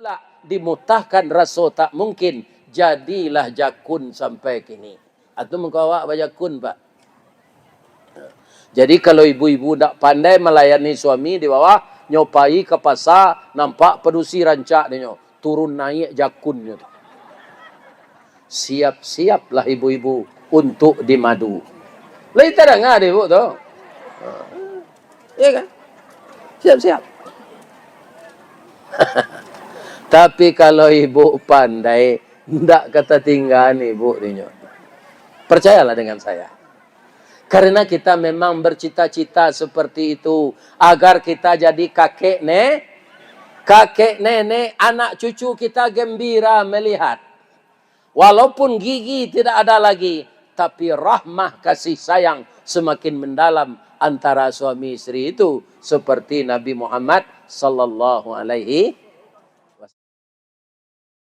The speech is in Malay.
pula dimutahkan rasul tak mungkin, jadilah jakun sampai kini. Atau mengkawak bajakun, Pak. Jadi kalau ibu-ibu tak pandai melayani suami di bawah, nyopai ke pasar, nampak pedusi rancak dia, turun naik jakunnya. Siap-siaplah ibu-ibu untuk dimadu. Lah itu dah ngah ibu tu. Ya kan? Siap-siap. Tapi kalau ibu pandai, ndak kata tinggal ibu dia. Percayalah dengan saya. Karena kita memang bercita-cita seperti itu. Agar kita jadi kakek nenek, anak cucu kita gembira melihat. Walaupun gigi tidak ada lagi, tapi rahmah kasih sayang semakin mendalam antara suami istri itu. Seperti Nabi Muhammad sallallahu alaihi